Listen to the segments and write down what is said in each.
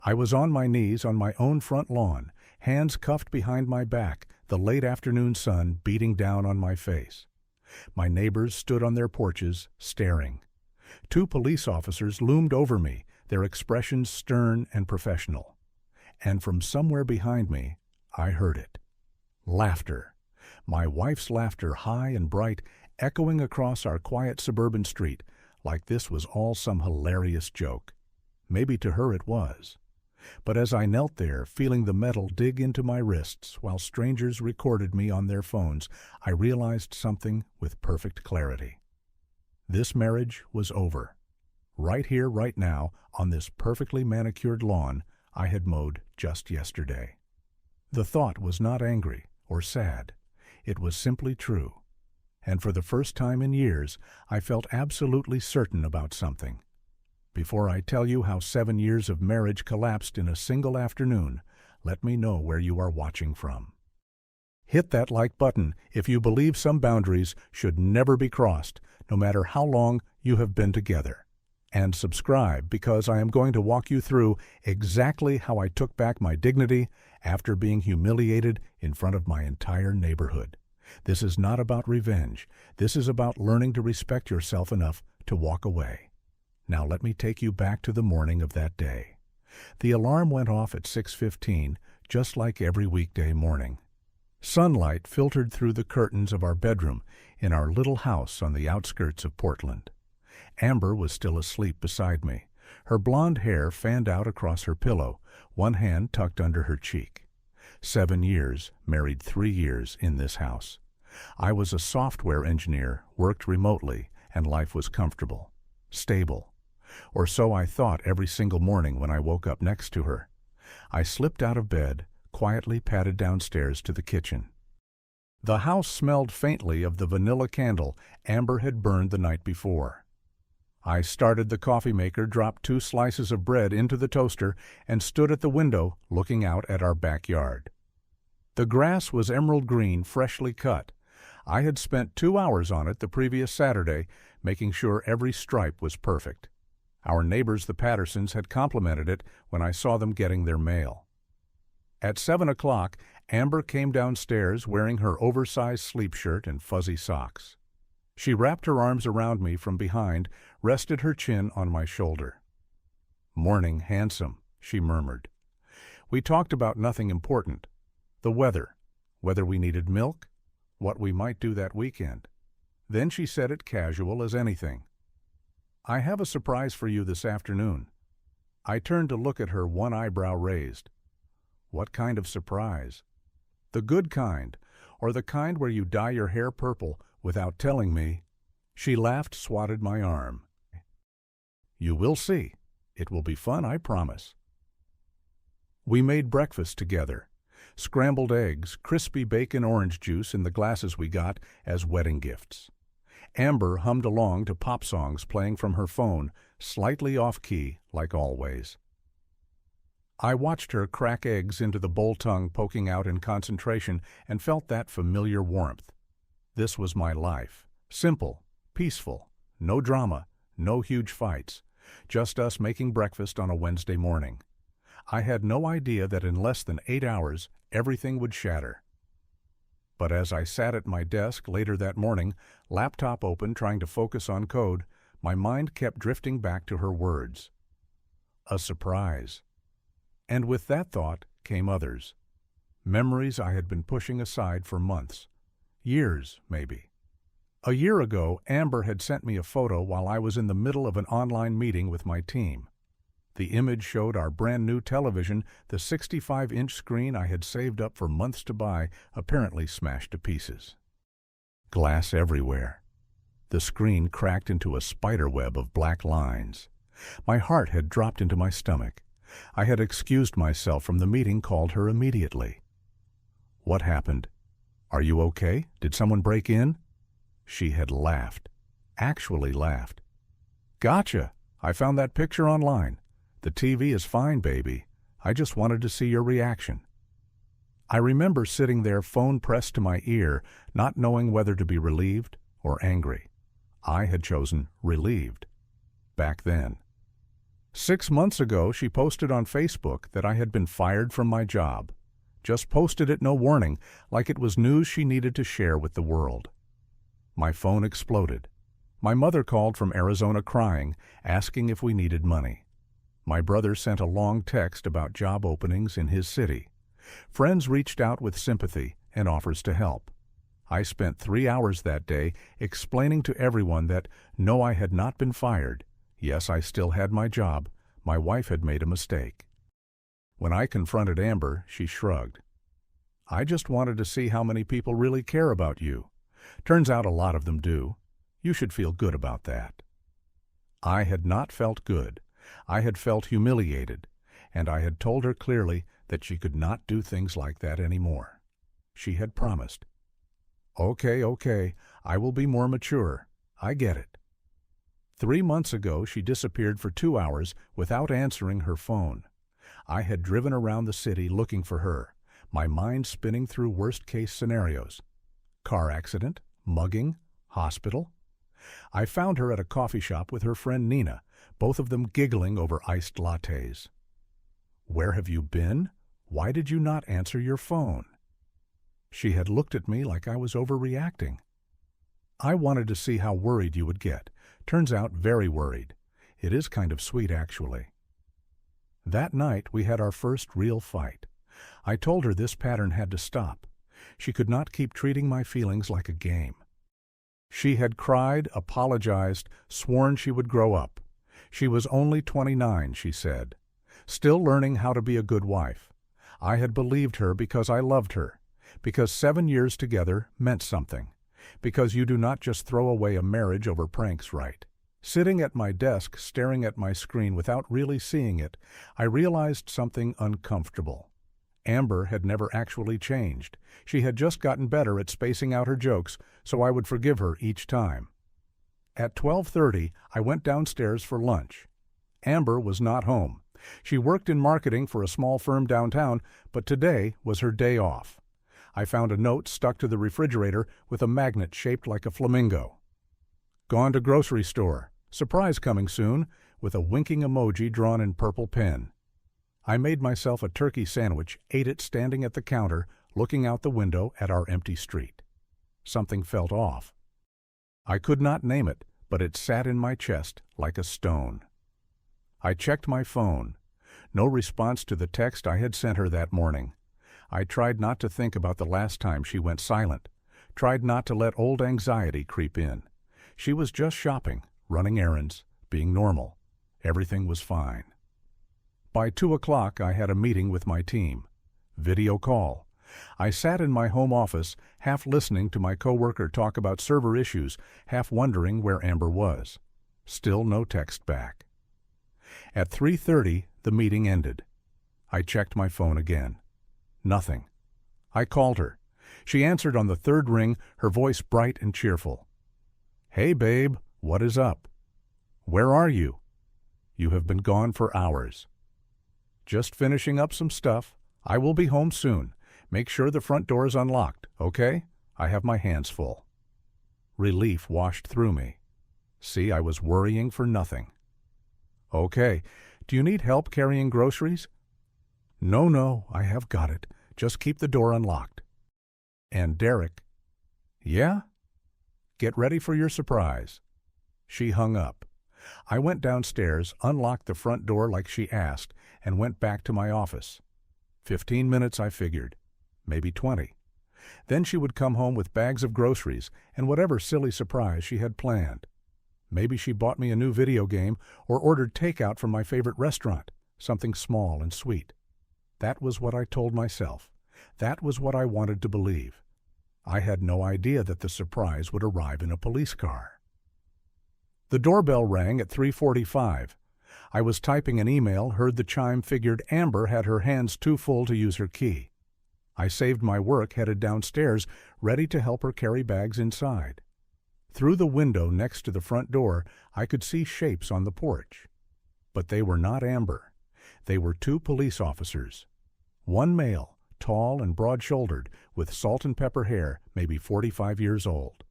I was on my knees on my own front lawn, hands cuffed behind my back, the late afternoon sun beating down on my face. My neighbors stood on their porches, staring. 2 police officers loomed over me, their expressions stern and professional. And from somewhere behind me, I heard it. Laughter. My wife's laughter, high and bright, echoing across our quiet suburban street, like this was all some hilarious joke. Maybe to her it was. But as I knelt there, feeling the metal dig into my wrists while strangers recorded me on their phones, I realized something with perfect clarity. This marriage was over. Right here, right now, on this perfectly manicured lawn I had mowed just yesterday. The thought was not angry or sad. It was simply true. And for the first time in years, I felt absolutely certain about something. Before I tell you how 7 years of marriage collapsed in a single afternoon, let me know where you are watching from. Hit that like button if you believe some boundaries should never be crossed, no matter how long you have been together. And subscribe because I am going to walk you through exactly how I took back my dignity after being humiliated in front of my entire neighborhood. This is not about revenge. This is about learning to respect yourself enough to walk away. Now let me take you back to the morning of that day. The alarm went off at 6:15, just like every weekday morning. Sunlight filtered through the curtains of our bedroom in our little house on the outskirts of Portland. Amber was still asleep beside me, her blonde hair fanned out across her pillow, one hand tucked under her cheek. 7 years, married 3 years in this house. I was a software engineer, worked remotely, and life was comfortable, stable. Or so I thought every single morning when I woke up next to her. I slipped out of bed, quietly padded downstairs to the kitchen. The house smelled faintly of the vanilla candle Amber had burned the night before. I started the coffee maker, dropped 2 slices of bread into the toaster, and stood at the window looking out at our backyard. The grass was emerald green, freshly cut. I had spent 2 hours on it the previous Saturday, making sure every stripe was perfect. Our neighbors, the Pattersons, had complimented it when I saw them getting their mail. At 7 o'clock, Amber came downstairs wearing her oversized sleep shirt and fuzzy socks. She wrapped her arms around me from behind, rested her chin on my shoulder. "Morning, handsome," she murmured. We talked about nothing important. The weather, whether we needed milk, what we might do that weekend. Then she said it casual as anything. "I have a surprise for you this afternoon." I turned to look at her, one eyebrow raised. "What kind of surprise?" "The good kind, or the kind where you dye your hair purple without telling me." She laughed, swatted my arm. "You will see. It will be fun, I promise." We made breakfast together. Scrambled eggs, crispy bacon, orange juice in the glasses we got as wedding gifts. Amber hummed along to pop songs playing from her phone, slightly off-key, like always. I watched her crack eggs into the bull tongue poking out in concentration and felt that familiar warmth. This was my life. Simple, peaceful, no drama, no huge fights. Just us making breakfast on a Wednesday morning. I had no idea that in less than 8 hours, everything would shatter. But as I sat at my desk later that morning, laptop open trying to focus on code, my mind kept drifting back to her words. A surprise. And with that thought came others. Memories I had been pushing aside for months. Years, maybe. A year ago, Amber had sent me a photo while I was in the middle of an online meeting with my team. The image showed our brand new television, the 65-inch screen I had saved up for months to buy, apparently smashed to pieces. Glass everywhere. The screen cracked into a spider web of black lines. My heart had dropped into my stomach. I had excused myself from the meeting, called her immediately. "What happened? Are you okay? Did someone break in?" She had laughed. Actually laughed. "Gotcha. I found that picture online. The TV is fine, baby. I just wanted to see your reaction." I remember sitting there, phone pressed to my ear, not knowing whether to be relieved or angry. I had chosen relieved. Back then. 6 months ago, she posted on Facebook that I had been fired from my job. Just posted it no warning, like it was news she needed to share with the world. My phone exploded. My mother called from Arizona crying, asking if we needed money. My brother sent a long text about job openings in his city. Friends reached out with sympathy and offers to help. I spent 3 hours that day explaining to everyone that, no, I had not been fired. Yes, I still had my job. My wife had made a mistake. When I confronted Amber, she shrugged. I just wanted to see how many people really care about you. Turns out a lot of them do. You should feel good about that. I had not felt good. I had felt humiliated, and I had told her clearly that she could not do things like that anymore. She had promised. Okay, I will be more mature. I get it. 3 months ago, she disappeared for 2 hours without answering her phone. I had driven around the city looking for her, my mind spinning through worst-case scenarios. Car accident, mugging, hospital. I found her at a coffee shop with her friend Nina, both of them giggling over iced lattes. Where have you been? Why did you not answer your phone? She had looked at me like I was overreacting. I wanted to see how worried you would get. Turns out very worried. It is kind of sweet, actually. That night we had our first real fight. I told her this pattern had to stop. She could not keep treating my feelings like a game. She had cried, apologized, sworn she would grow up. She was only 29, she said. Still learning how to be a good wife. I had believed her because I loved her. Because 7 years together meant something. Because you do not just throw away a marriage over pranks, right? Sitting at my desk, staring at my screen without really seeing it, I realized something uncomfortable. Amber had never actually changed. She had just gotten better at spacing out her jokes, so I would forgive her each time. At 12:30, I went downstairs for lunch. Amber was not home. She worked in marketing for a small firm downtown, but today was her day off. I found a note stuck to the refrigerator with a magnet shaped like a flamingo. Gone to grocery store. Surprise coming soon, with a winking emoji drawn in purple pen. I made myself a turkey sandwich, ate it standing at the counter, looking out the window at our empty street. Something felt off. I could not name it, but it sat in my chest like a stone. I checked my phone. No response to the text I had sent her that morning. I tried not to think about the last time she went silent, tried not to let old anxiety creep in. She was just shopping, running errands, being normal. Everything was fine. By 2 o'clock, I had a meeting with my team. Video call. I sat in my home office, half listening to my coworker talk about server issues, half wondering where Amber was. Still no text back. At 3:30, the meeting ended. I checked my phone again. Nothing. I called her. She answered on the third ring, her voice bright and cheerful. Hey, babe, what is up? Where are you? You have been gone for hours. Just finishing up some stuff. I will be home soon. Make sure the front door is unlocked, okay? I have my hands full. Relief washed through me. See, I was worrying for nothing. Okay, do you need help carrying groceries? No, I have got it. Just keep the door unlocked. And Derek, yeah? Get ready for your surprise. She hung up. I went downstairs, unlocked the front door like she asked, and went back to my office. 15 minutes, I figured. Maybe 20. Then she would come home with bags of groceries and whatever silly surprise she had planned. Maybe she bought me a new video game or ordered takeout from my favorite restaurant, something small and sweet. That was what I told myself. That was what I wanted to believe. I had no idea that the surprise would arrive in a police car. The doorbell rang at 3:45. I was typing an email, heard the chime, figured Amber had her hands too full to use her key. I saved my work, headed downstairs, ready to help her carry bags inside. Through the window next to the front door, I could see shapes on the porch. But they were not Amber. They were 2 police officers. One male, tall and broad-shouldered, with salt and pepper hair, maybe 45 years old.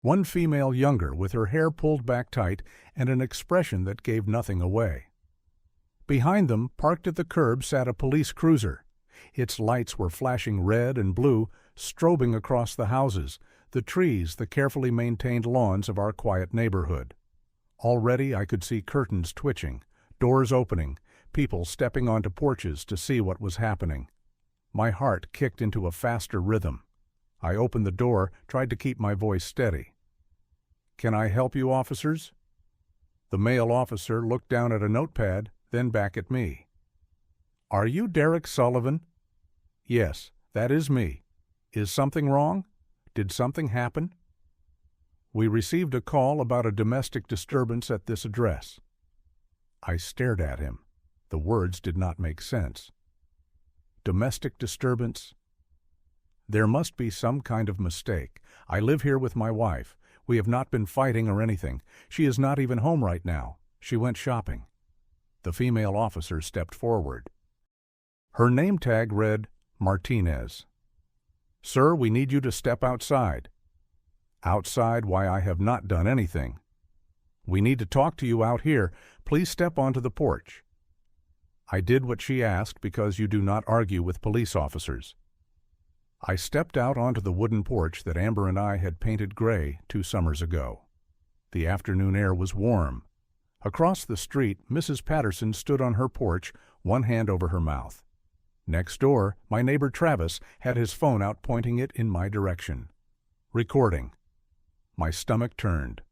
One female younger, with her hair pulled back tight and an expression that gave nothing away. Behind them, parked at the curb, sat a police cruiser. Its lights were flashing red and blue, strobing across the houses, the trees, the carefully maintained lawns of our quiet neighborhood. Already I could see curtains twitching, doors opening, people stepping onto porches to see what was happening. My heart kicked into a faster rhythm. I opened the door, tried to keep my voice steady. "Can I help you, officers?" The male officer looked down at a notepad, then back at me. "Are you Derek Sullivan?" "Yes, that is me. Is something wrong? Did something happen?" "We received a call about a domestic disturbance at this address." I stared at him. The words did not make sense. Domestic disturbance? There must be some kind of mistake. I live here with my wife. We have not been fighting or anything. She is not even home right now. She went shopping. The female officer stepped forward. Her name tag read Martinez. "Sir, we need you to step outside." "Outside? Why, I have not done anything." "We need to talk to you out here. Please step onto the porch." I did what she asked because you do not argue with police officers. I stepped out onto the wooden porch that Amber and I had painted gray 2 summers ago. The afternoon air was warm. Across the street, Mrs. Patterson stood on her porch, one hand over her mouth. Next door, my neighbor Travis had his phone out pointing it in my direction. Recording. My stomach turned.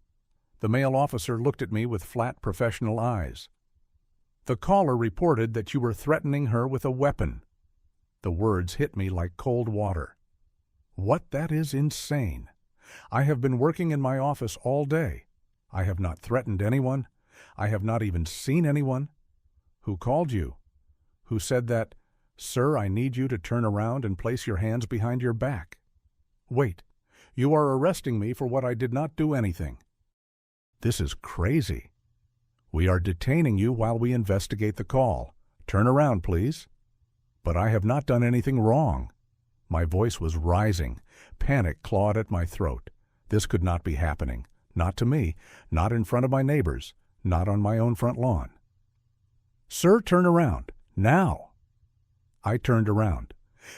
The male officer looked at me with flat professional eyes. "The caller reported that you were threatening her with a weapon." The words hit me like cold water. What? That is insane. I have been working in my office all day. I have not threatened anyone. I have not even seen anyone. Who called you? Who said that, "Sir, I need you to turn around and place your hands behind your back"? Wait, you are arresting me for what I did not do anything. This is crazy. "We are detaining you while we investigate the call. Turn around, please." But I have not done anything wrong. My voice was rising. Panic clawed at my throat. This could not be happening. Not to me. Not in front of my neighbors. Not on my own front lawn. "Sir, turn around. Now." I turned around.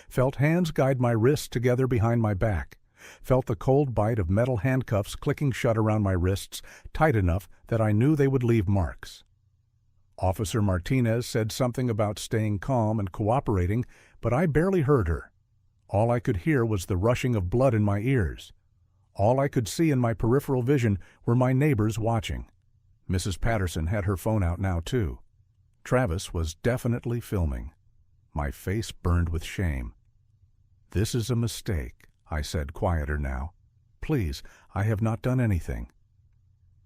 Felt hands guide my wrists together behind my back. Felt the cold bite of metal handcuffs clicking shut around my wrists, tight enough that I knew they would leave marks. Officer Martinez said something about staying calm and cooperating, but I barely heard her. All I could hear was the rushing of blood in my ears. All I could see in my peripheral vision were my neighbors watching. Mrs. Patterson had her phone out now, too. Travis was definitely filming. My face burned with shame. "This is a mistake," I said, quieter now. "Please, I have not done anything."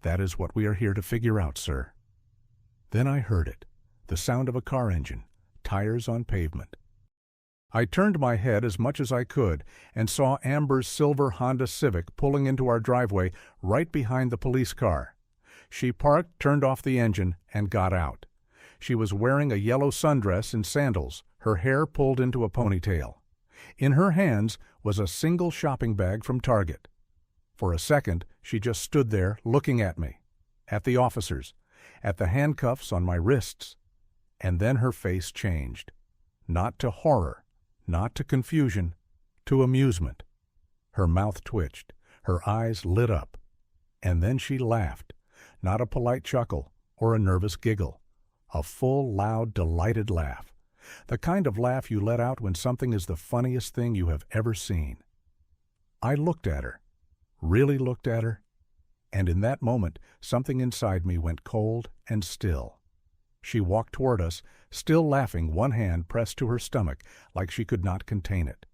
"That is what we are here to figure out, sir." Then I heard it, the sound of a car engine, tires on pavement. I turned my head as much as I could and saw Amber's silver Honda Civic pulling into our driveway right behind the police car. She parked, turned off the engine, and got out. She was wearing a yellow sundress and sandals, her hair pulled into a ponytail. In her hands was a single shopping bag from Target. For a second, she just stood there looking at me, at the officers, at the handcuffs on my wrists. And then her face changed. Not to horror, not to confusion, to amusement. Her mouth twitched, her eyes lit up. And then she laughed, not a polite chuckle or a nervous giggle. A full, loud, delighted laugh. The kind of laugh you let out when something is the funniest thing you have ever seen. I looked at her, really looked at her, and in that moment something inside me went cold and still. She walked toward us, still laughing, one hand pressed to her stomach like she could not contain it.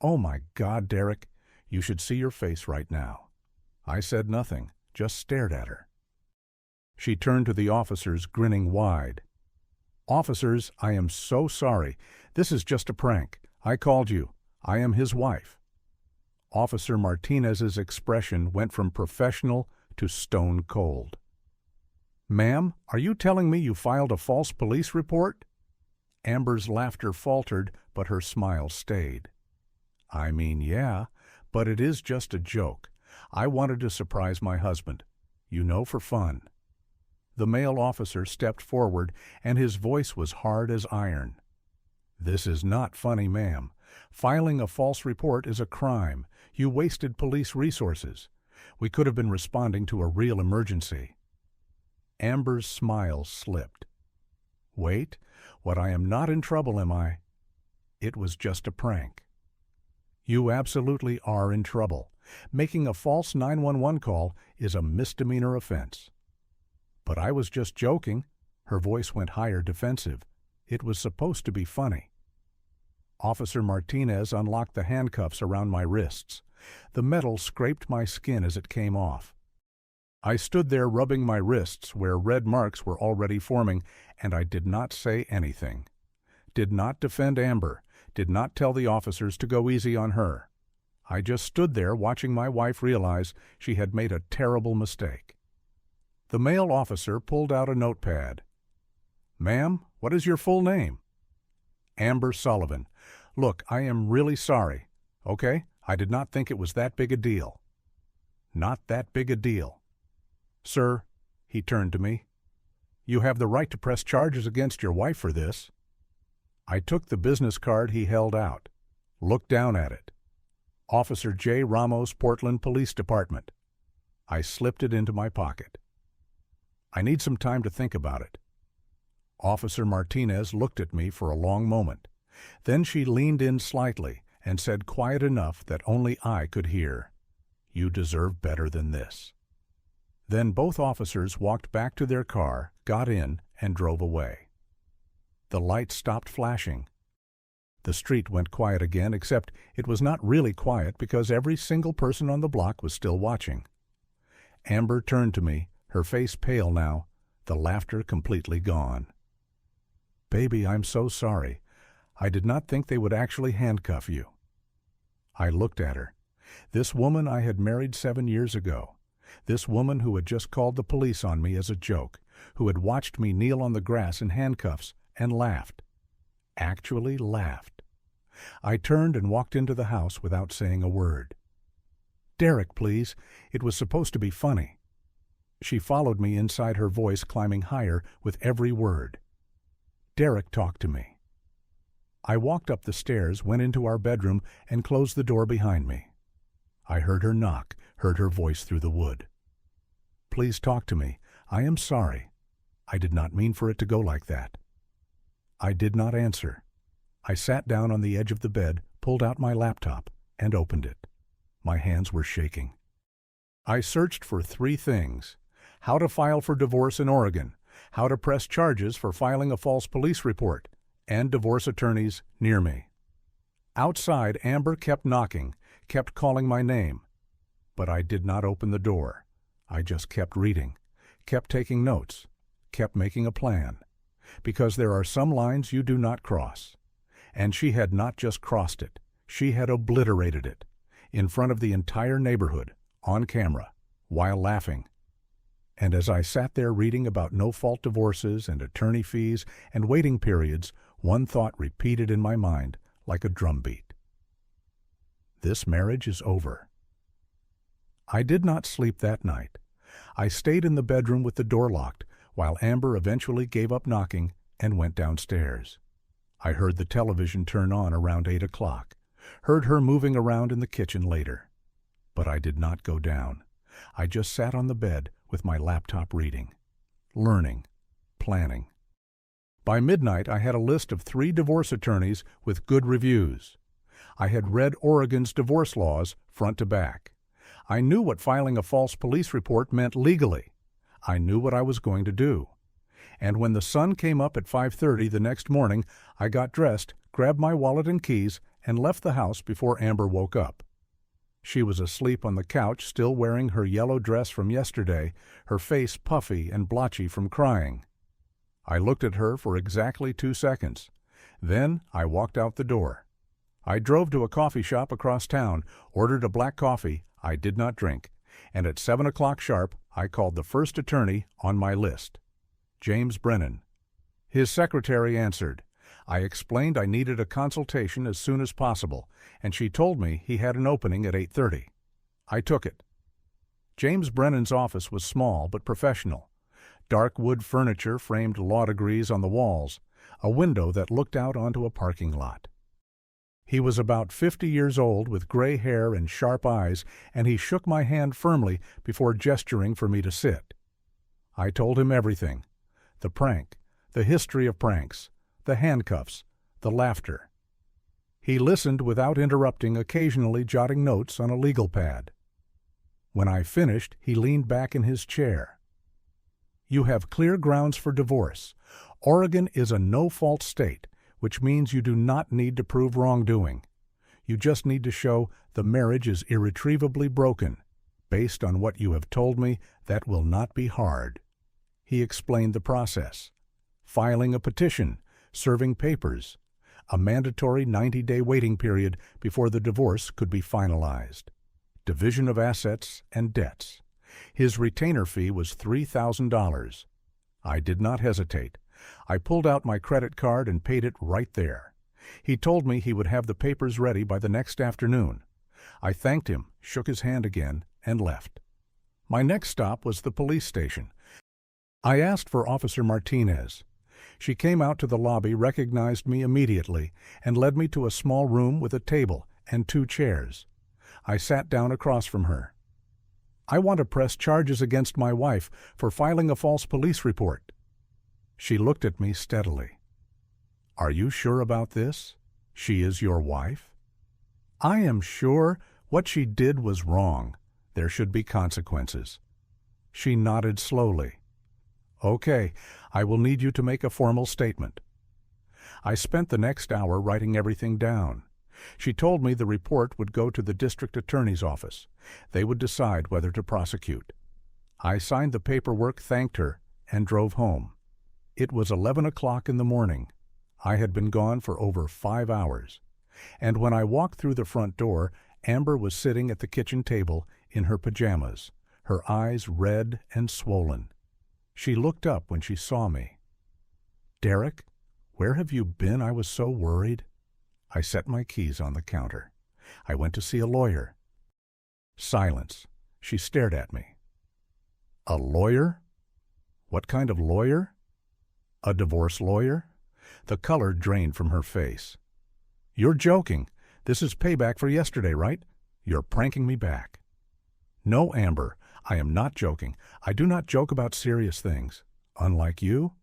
"Oh my God, Derek, you should see your face right now." I said nothing, just stared at her. She turned to the officers, grinning wide. "Officers, I am so sorry. This is just a prank. I called you. I am his wife." Officer Martinez's expression went from professional to stone cold. "Ma'am, are you telling me you filed a false police report?" Amber's laughter faltered, but her smile stayed. "I mean, yeah, but it is just a joke. I wanted to surprise my husband. You know, for fun." The male officer stepped forward, and his voice was hard as iron. "This is not funny, ma'am. Filing a false report is a crime. You wasted police resources. We could have been responding to a real emergency." Amber's smile slipped. "Wait, what, I am not in trouble, am I?" "It was just a prank." "You absolutely are in trouble. Making a false 911 call is a misdemeanor offense." "But I was just joking." Her voice went higher, defensive. "It was supposed to be funny." Officer Martinez unlocked the handcuffs around my wrists. The metal scraped my skin as it came off. I stood there rubbing my wrists where red marks were already forming, and I did not say anything. Did not defend Amber, did not tell the officers to go easy on her. I just stood there watching my wife realize she had made a terrible mistake. The male officer pulled out a notepad. "Ma'am, what is your full name?" "Amber Sullivan. Look, I am really sorry. Okay? I did not think it was that big a deal." "Not that big a deal." "Sir," he turned to me, "you have the right to press charges against your wife for this." I took the business card he held out, looked down at it. "Officer J. Ramos, Portland Police Department." I slipped it into my pocket. "I need some time to think about it." Officer Martinez looked at me for a long moment. Then she leaned in slightly and said quiet enough that only I could hear, "You deserve better than this." Then both officers walked back to their car, got in, and drove away. The lights stopped flashing. The street went quiet again, except it was not really quiet because every single person on the block was still watching. Amber turned to me, her face pale now, the laughter completely gone. "Baby, I'm so sorry. I did not think they would actually handcuff you." I looked at her. This woman I had married 7 years ago. This woman who had just called the police on me as a joke, who had watched me kneel on the grass in handcuffs and laughed. Actually laughed. I turned and walked into the house without saying a word. "Derek, please. It was supposed to be funny." She followed me inside, her voice climbing higher with every word. "Derek, talk to me." I walked up the stairs, went into our bedroom, and closed the door behind me. I heard her knock, heard her voice through the wood. "Please talk to me. I am sorry. I did not mean for it to go like that." I did not answer. I sat down on the edge of the bed, pulled out my laptop, and opened it. My hands were shaking. I searched for 3 things: how to file for divorce in Oregon, how to press charges for filing a false police report, and divorce attorneys near me. Outside, Amber kept knocking, kept calling my name. But I did not open the door. I just kept reading, kept taking notes, kept making a plan. Because there are some lines you do not cross. And she had not just crossed it, she had obliterated it, in front of the entire neighborhood, on camera, while laughing. And as I sat there reading about no-fault divorces and attorney fees and waiting periods, one thought repeated in my mind like a drumbeat. This marriage is over. I did not sleep that night. I stayed in the bedroom with the door locked, while Amber eventually gave up knocking and went downstairs. I heard the television turn on around 8 o'clock, heard her moving around in the kitchen later. But I did not go down. I just sat on the bed with my laptop reading, learning, planning. By midnight, I had a list of 3 divorce attorneys with good reviews. I had read Oregon's divorce laws front to back. I knew what filing a false police report meant legally. I knew what I was going to do. And when the sun came up at 5:30 the next morning, I got dressed, grabbed my wallet and keys, and left the house before Amber woke up. She was asleep on the couch, still wearing her yellow dress from yesterday, her face puffy and blotchy from crying. I looked at her for exactly 2 seconds. Then I walked out the door. I drove to a coffee shop across town, ordered a black coffee I did not drink, and at 7 o'clock sharp I called the first attorney on my list, James Brennan. His secretary answered. I explained I needed a consultation as soon as possible, and she told me he had an opening at 8:30. I took it. James Brennan's office was small but professional. Dark wood furniture framed law degrees on the walls, a window that looked out onto a parking lot. He was about 50 years old with gray hair and sharp eyes, and he shook my hand firmly before gesturing for me to sit. I told him everything: the prank, the history of pranks, the handcuffs, the laughter. He listened without interrupting, occasionally jotting notes on a legal pad. When I finished, he leaned back in his chair. "You have clear grounds for divorce. Oregon is a no-fault state, which means you do not need to prove wrongdoing. You just need to show the marriage is irretrievably broken. Based on what you have told me, that will not be hard." He explained the process: filing a petition, serving papers, a mandatory 90-day waiting period before the divorce could be finalized, division of assets and debts. His retainer fee was $3,000. I did not hesitate. I pulled out my credit card and paid it right there. He told me he would have the papers ready by the next afternoon. I thanked him, shook his hand again, and left. My next stop was the police station. I asked for Officer Martinez. She came out to the lobby, recognized me immediately, and led me to a small room with a table and 2 chairs. I sat down across from her. "I want to press charges against my wife for filing a false police report." She looked at me steadily. "Are you sure about this? She is your wife?" "I am sure what she did was wrong. There should be consequences." She nodded slowly. "Okay, I will need you to make a formal statement." I spent the next hour writing everything down. She told me the report would go to the district attorney's office. They would decide whether to prosecute. I signed the paperwork, thanked her, and drove home. It was 11 o'clock in the morning. I had been gone for over 5 hours. And when I walked through the front door, Amber was sitting at the kitchen table in her pajamas, her eyes red and swollen. She looked up when she saw me. "Derek, where have you been? I was so worried." I set my keys on the counter. I went to see a lawyer. Silence. She stared at me. "A lawyer? What kind of lawyer?" "A divorce lawyer?" The color drained from her face. "You're joking. This is payback for yesterday, right? You're pranking me back." "No, Amber, I am not joking. I do not joke about serious things. Unlike you."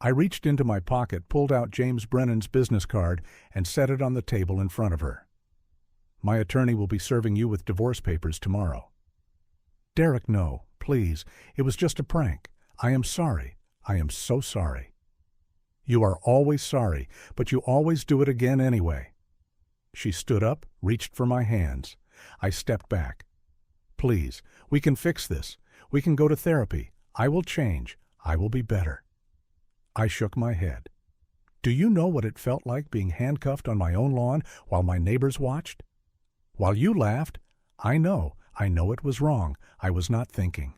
I reached into my pocket, pulled out James Brennan's business card, and set it on the table in front of her. "My attorney will be serving you with divorce papers tomorrow." "Derek, no, please. It was just a prank. I am sorry. I am so sorry." "You are always sorry, but you always do it again anyway." She stood up, reached for my hands. I stepped back. "Please, we can fix this. We can go to therapy. I will change. I will be better." I shook my head. "Do you know what it felt like being handcuffed on my own lawn while my neighbors watched? While you laughed, I know it was wrong. I was not thinking."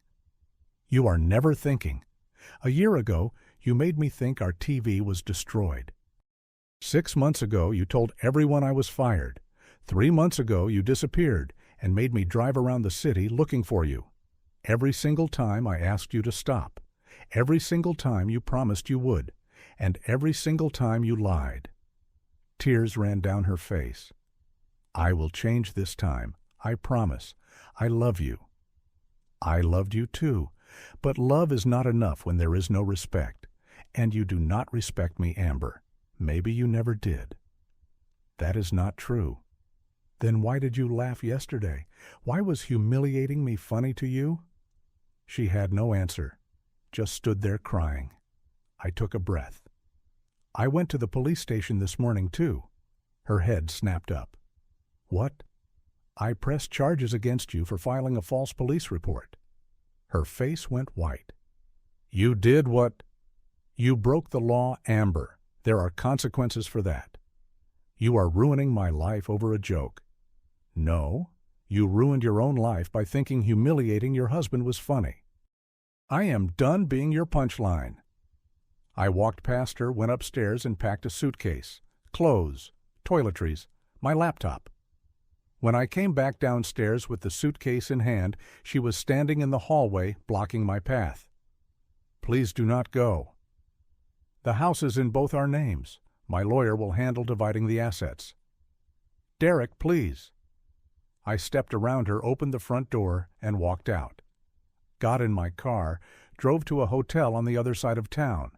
"You are never thinking. A year ago, you made me think our TV was destroyed. 6 months ago, you told everyone I was fired. 3 months ago, you disappeared and made me drive around the city looking for you. Every single time I asked you to stop. Every single time you promised you would. And every single time you lied." Tears ran down her face. "I will change this time. I promise. I love you." "I loved you too. But love is not enough when there is no respect. And you do not respect me, Amber. Maybe you never did." "That is not true." "Then why did you laugh yesterday? Why was humiliating me funny to you?" She had no answer, just stood there crying. I took a breath. "I went to the police station this morning, too." Her head snapped up. "What?" "I pressed charges against you for filing a false police report." Her face went white. "You did what?" "You broke the law, Amber. There are consequences for that." "You are ruining my life over a joke." "No, you ruined your own life by thinking humiliating your husband was funny." "I am done being your punchline." I walked past her, went upstairs, and packed a suitcase, clothes, toiletries, my laptop. When I came back downstairs with the suitcase in hand, she was standing in the hallway, blocking my path. Please do not go. The house is in both our names. My lawyer will handle dividing the assets. Derek, please. I stepped around her, opened the front door, and walked out. Got in my car, drove to a hotel on the other side of town.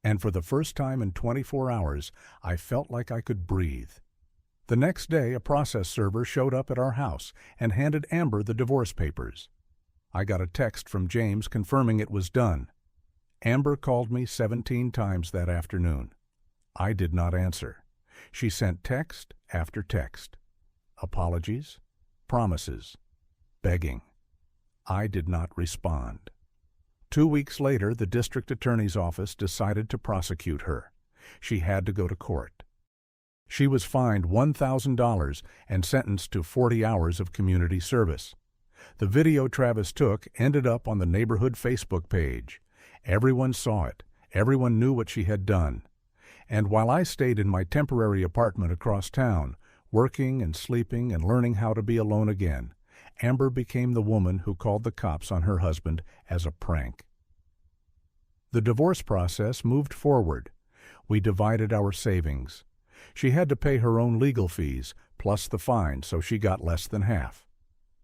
And for the first time in 24 hours, I felt like I could breathe. The next day, a process server showed up at our house and handed Amber the divorce papers. I got a text from James confirming it was done. Amber called me 17 times that afternoon. I did not answer. She sent text after text. Apologies, promises, begging. I did not respond. 2 weeks later, the district attorney's office decided to prosecute her. She had to go to court. She was fined $1,000 and sentenced to 40 hours of community service. The video Travis took ended up on the neighborhood Facebook page. Everyone saw it. Everyone knew what she had done. And while I stayed in my temporary apartment across town, working and sleeping and learning how to be alone again, Amber became the woman who called the cops on her husband as a prank. The divorce process moved forward. We divided our savings. She had to pay her own legal fees, plus the fine, so she got less than half.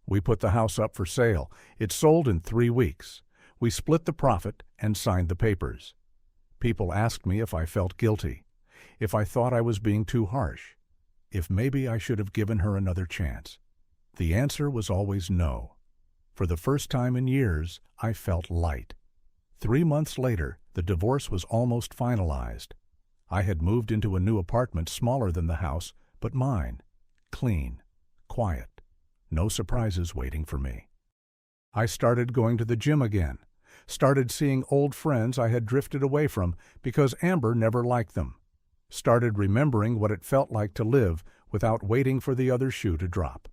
We put the house up for sale. It sold in 3 weeks. We split the profit and signed the papers. People asked me if I felt guilty, if I thought I was being too harsh, if maybe I should have given her another chance. The answer was always no. For the first time in years, I felt light. 3 months later, the divorce was almost finalized. I had moved into a new apartment smaller than the house, but mine. Clean, quiet, no surprises waiting for me. I started going to the gym again, started seeing old friends I had drifted away from because Amber never liked them, started remembering what it felt like to live without waiting for the other shoe to drop.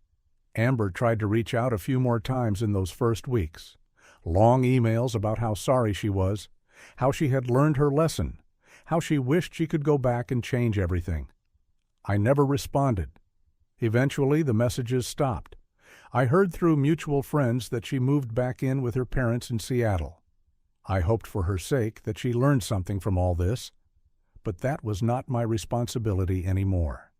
Amber tried to reach out a few more times in those first weeks. Long emails about how sorry she was, how she had learned her lesson, how she wished she could go back and change everything. I never responded. Eventually, the messages stopped. I heard through mutual friends that she moved back in with her parents in Seattle. I hoped for her sake that she learned something from all this, but that was not my responsibility anymore.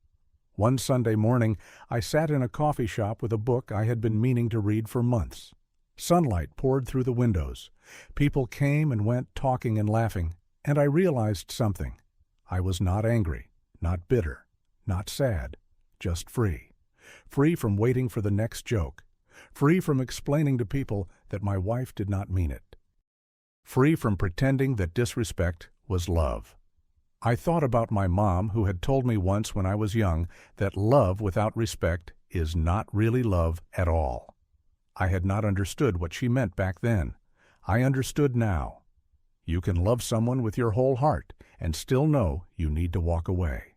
One Sunday morning, I sat in a coffee shop with a book I had been meaning to read for months. Sunlight poured through the windows. People came and went, talking and laughing, and I realized something. I was not angry, not bitter, not sad, just free. Free from waiting for the next joke. Free from explaining to people that my wife did not mean it. Free from pretending that disrespect was love. I thought about my mom, who had told me once when I was young that love without respect is not really love at all. I had not understood what she meant back then. I understood now. You can love someone with your whole heart and still know you need to walk away.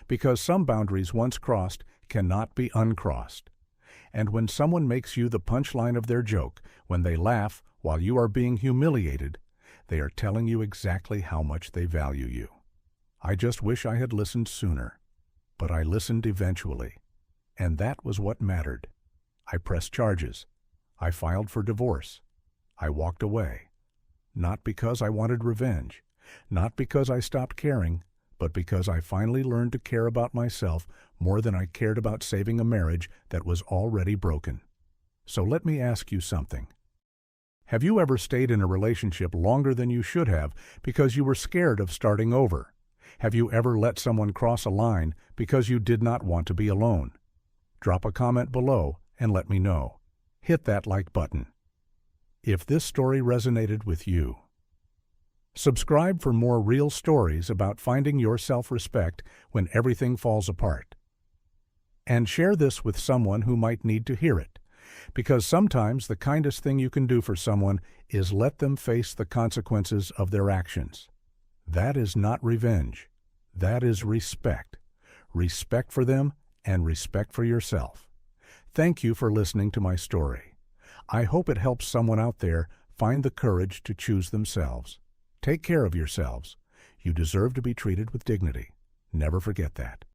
Because some boundaries once crossed cannot be uncrossed. And when someone makes you the punchline of their joke, when they laugh while you are being humiliated, they are telling you exactly how much they value you. I just wish I had listened sooner. But I listened eventually. And that was what mattered. I pressed charges. I filed for divorce. I walked away. Not because I wanted revenge, not because I stopped caring, but because I finally learned to care about myself more than I cared about saving a marriage that was already broken. So let me ask you something. Have you ever stayed in a relationship longer than you should have because you were scared of starting over? Have you ever let someone cross a line because you did not want to be alone? Drop a comment below and let me know. Hit that like button if this story resonated with you. Subscribe for more real stories about finding your self-respect when everything falls apart. And share this with someone who might need to hear it, because sometimes the kindest thing you can do for someone is let them face the consequences of their actions. That is not revenge. That is respect. Respect for them and respect for yourself. Thank you for listening to my story. I hope it helps someone out there find the courage to choose themselves. Take care of yourselves. You deserve to be treated with dignity. Never forget that.